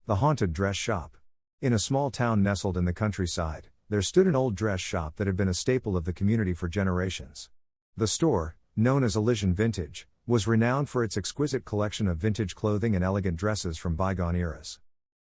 The haunted dress shop. In a small town nestled in the countryside, there stood an old dress shop that had been a staple of the community for generations. The store, known as Elysian Vintage, was renowned for its exquisite collection of vintage clothing and elegant dresses from bygone eras.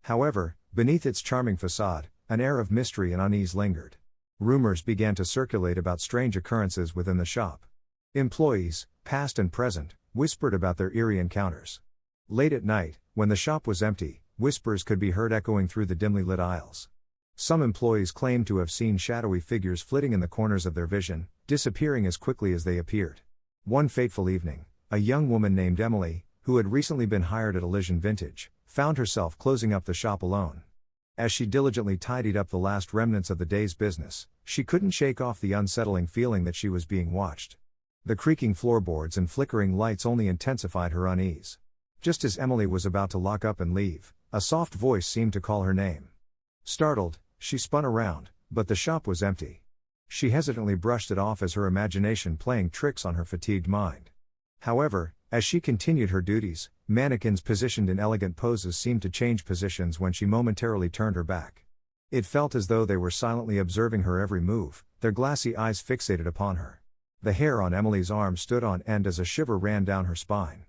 However, beneath its charming facade, an air of mystery and unease lingered. Rumors began to circulate about strange occurrences within the shop. Employees, past and present, whispered about their eerie encounters. Late at night, when the shop was empty, whispers could be heard echoing through the dimly lit aisles. Some employees claimed to have seen shadowy figures flitting in the corners of their vision, disappearing as quickly as they appeared. One fateful evening, a young woman named Emily, who had recently been hired at Elysian Vintage, found herself closing up the shop alone. As she diligently tidied up the last remnants of the day's business, she couldn't shake off the unsettling feeling that she was being watched. The creaking floorboards and flickering lights only intensified her unease. Just as Emily was about to lock up and leave, a soft voice seemed to call her name. Startled, she spun around, but the shop was empty. She hesitantly brushed it off as her imagination playing tricks on her fatigued mind. However, as she continued her duties, mannequins positioned in elegant poses seemed to change positions when she momentarily turned her back. It felt as though they were silently observing her every move, their glassy eyes fixated upon her. The hair on Emily's arm stood on end as a shiver ran down her spine.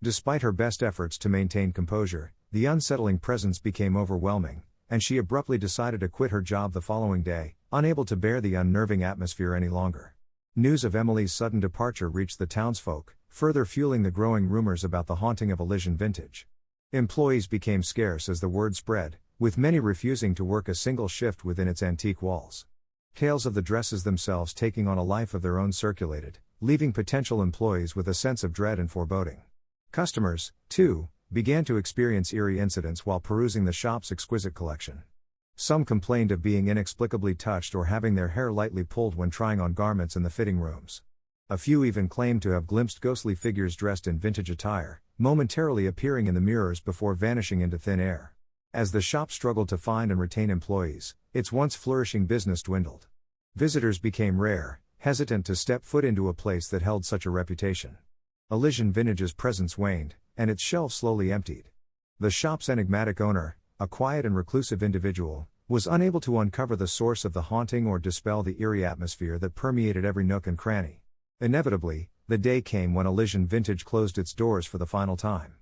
Despite her best efforts to maintain composure, the unsettling presence became overwhelming, and she abruptly decided to quit her job the following day, unable to bear the unnerving atmosphere any longer. News of Emily's sudden departure reached the townsfolk, further fueling the growing rumors about the haunting of Elysian Vintage. Employees became scarce as the word spread, with many refusing to work a single shift within its antique walls. Tales of the dresses themselves taking on a life of their own circulated, leaving potential employees with a sense of dread and foreboding. Customers, too, began to experience eerie incidents while perusing the shop's exquisite collection. Some complained of being inexplicably touched or having their hair lightly pulled when trying on garments in the fitting rooms. A few even claimed to have glimpsed ghostly figures dressed in vintage attire, momentarily appearing in the mirrors before vanishing into thin air. As the shop struggled to find and retain employees, its once flourishing business dwindled. Visitors became rare, hesitant to step foot into a place that held such a reputation. Elysian Vintage's presence waned, and its shelves slowly emptied. The shop's enigmatic owner, a quiet and reclusive individual, was unable to uncover the source of the haunting or dispel the eerie atmosphere that permeated every nook and cranny. Inevitably, the day came when Elysian Vintage closed its doors for the final time.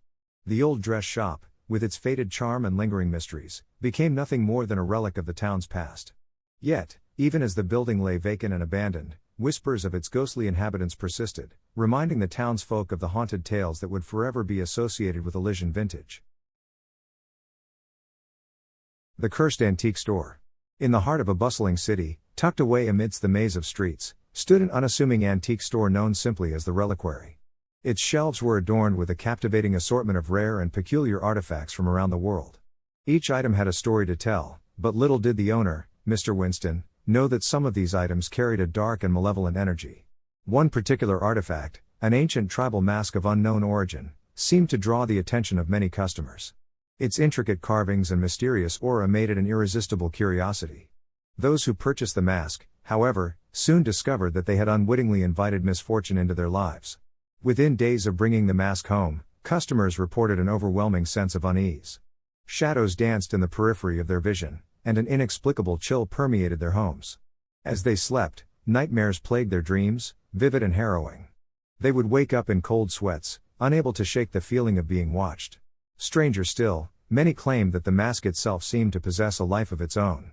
The old dress shop, with its faded charm and lingering mysteries, became nothing more than a relic of the town's past. Yet, even as the building lay vacant and abandoned, whispers of its ghostly inhabitants persisted, reminding the townsfolk of the haunted tales that would forever be associated with Elysian Vintage. The Cursed Antique Store. In the heart of a bustling city, tucked away amidst the maze of streets, stood an unassuming antique store known simply as the Reliquary. Its shelves were adorned with a captivating assortment of rare and peculiar artifacts from around the world. Each item had a story to tell, but little did the owner, Mr. Winston, know that some of these items carried a dark and malevolent energy. One particular artifact, an ancient tribal mask of unknown origin, seemed to draw the attention of many customers. Its intricate carvings and mysterious aura made it an irresistible curiosity. Those who purchased the mask, however, soon discovered that they had unwittingly invited misfortune into their lives. Within days of bringing the mask home, customers reported an overwhelming sense of unease. Shadows danced in the periphery of their vision, and an inexplicable chill permeated their homes. As they slept, nightmares plagued their dreams, vivid and harrowing. They would wake up in cold sweats, unable to shake the feeling of being watched. Stranger still, many claimed that the mask itself seemed to possess a life of its own.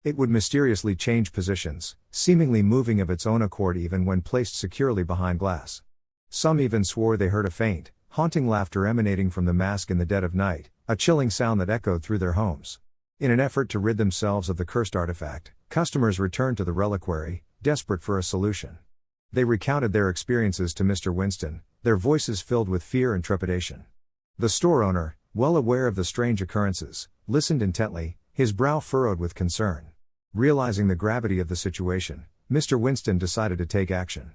It would mysteriously change positions, seemingly moving of its own accord even when placed securely behind glass. Some even swore they heard a faint, haunting laughter emanating from the mask in the dead of night, a chilling sound that echoed through their homes. In an effort to rid themselves of the cursed artifact, customers returned to the Reliquary, desperate for a solution. They recounted their experiences to Mr. Winston, their voices filled with fear and trepidation. The store owner, well aware of the strange occurrences, listened intently, his brow furrowed with concern. Realizing the gravity of the situation, Mr. Winston decided to take action.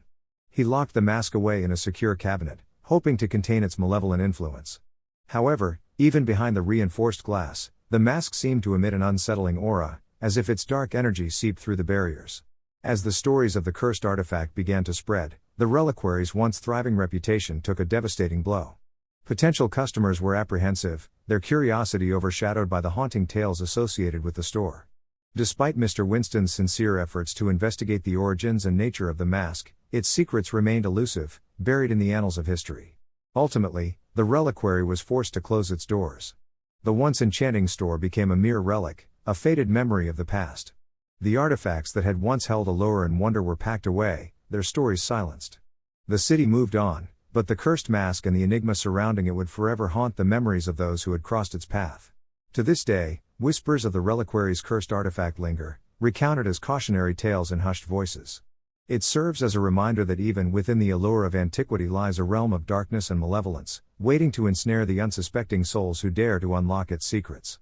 He locked the mask away in a secure cabinet, hoping to contain its malevolent influence. However, even behind the reinforced glass, the mask seemed to emit an unsettling aura, as if its dark energy seeped through the barriers. As the stories of the cursed artifact began to spread, the Reliquary's once thriving reputation took a devastating blow. Potential customers were apprehensive, their curiosity overshadowed by the haunting tales associated with the store. Despite Mr. Winston's sincere efforts to investigate the origins and nature of the mask, its secrets remained elusive, buried in the annals of history. Ultimately, the reliquary was forced to close its doors. The once enchanting store became a mere relic, a faded memory of the past. The artifacts that had once held allure and wonder were packed away, their stories silenced. The city moved on, but the cursed mask and the enigma surrounding it would forever haunt the memories of those who had crossed its path. To this day, whispers of the reliquary's cursed artifact linger, recounted as cautionary tales in hushed voices. It serves as a reminder that even within the allure of antiquity lies a realm of darkness and malevolence, waiting to ensnare the unsuspecting souls who dare to unlock its secrets.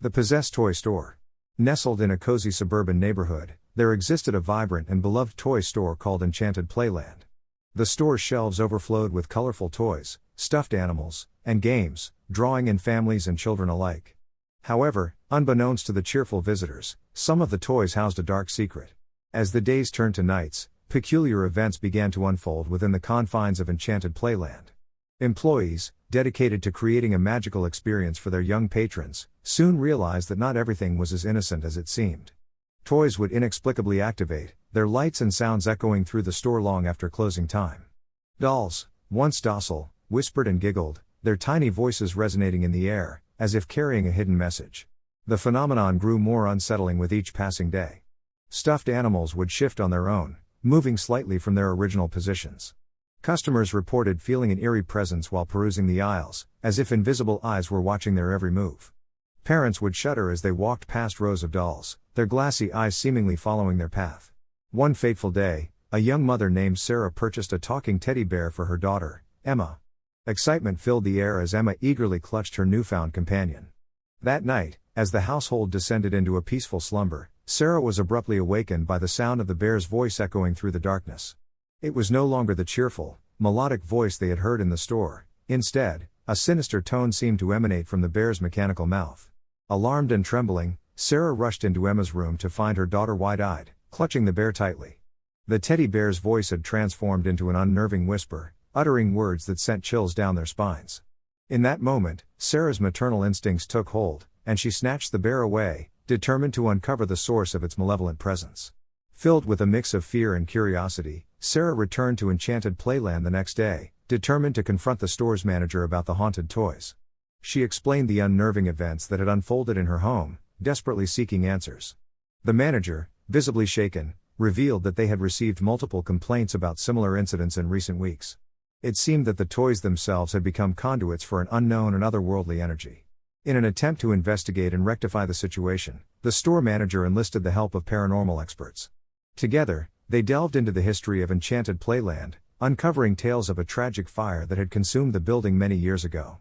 The Possessed Toy Store. Nestled in a cozy suburban neighborhood, there existed a vibrant and beloved toy store called Enchanted Playland. The store's shelves overflowed with colorful toys, stuffed animals, and games, drawing in families and children alike. However, unbeknownst to the cheerful visitors, some of the toys housed a dark secret. As the days turned to nights, peculiar events began to unfold within the confines of Enchanted Playland. Employees, dedicated to creating a magical experience for their young patrons, soon realized that not everything was as innocent as it seemed. Toys would inexplicably activate, their lights and sounds echoing through the store long after closing time. Dolls, once docile, whispered and giggled, their tiny voices resonating in the air, as if carrying a hidden message. The phenomenon grew more unsettling with each passing day. Stuffed animals would shift on their own, moving slightly from their original positions. Customers reported feeling an eerie presence while perusing the aisles, as if invisible eyes were watching their every move. Parents would shudder as they walked past rows of dolls, their glassy eyes seemingly following their path. One fateful day, a young mother named Sarah purchased a talking teddy bear for her daughter, Emma. Excitement filled the air as Emma eagerly clutched her newfound companion. That night, as the household descended into a peaceful slumber, Sarah was abruptly awakened by the sound of the bear's voice echoing through the darkness. It was no longer the cheerful, melodic voice they had heard in the store. Instead, a sinister tone seemed to emanate from the bear's mechanical mouth. Alarmed and trembling, Sarah rushed into Emma's room to find her daughter wide-eyed, clutching the bear tightly. The teddy bear's voice had transformed into an unnerving whisper, uttering words that sent chills down their spines. In that moment, Sarah's maternal instincts took hold, and she snatched the bear away, determined to uncover the source of its malevolent presence. Filled with a mix of fear and curiosity, Sarah returned to Enchanted Playland the next day, determined to confront the store's manager about the haunted toys. She explained the unnerving events that had unfolded in her home, desperately seeking answers. The manager, visibly shaken, revealed that they had received multiple complaints about similar incidents in recent weeks. It seemed that the toys themselves had become conduits for an unknown and otherworldly energy. In an attempt to investigate and rectify the situation, the store manager enlisted the help of paranormal experts. Together, they delved into the history of Enchanted Playland, uncovering tales of a tragic fire that had consumed the building many years ago.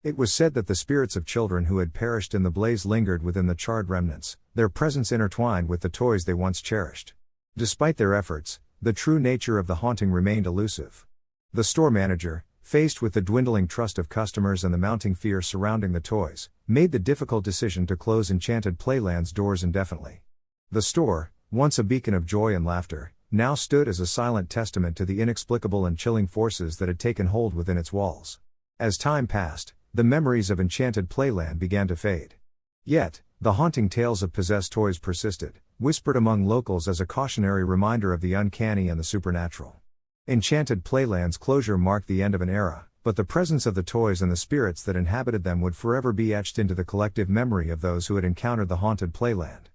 It was said that the spirits of children who had perished in the blaze lingered within the charred remnants, their presence intertwined with the toys they once cherished. Despite their efforts, the true nature of the haunting remained elusive. The store manager, faced with the dwindling trust of customers and the mounting fear surrounding the toys, made the difficult decision to close Enchanted Playland's doors indefinitely. The store, once a beacon of joy and laughter, now stood as a silent testament to the inexplicable and chilling forces that had taken hold within its walls. As time passed, the memories of Enchanted Playland began to fade. Yet, the haunting tales of possessed toys persisted, whispered among locals as a cautionary reminder of the uncanny and the supernatural. Enchanted Playland's closure marked the end of an era, but the presence of the toys and the spirits that inhabited them would forever be etched into the collective memory of those who had encountered the haunted playland.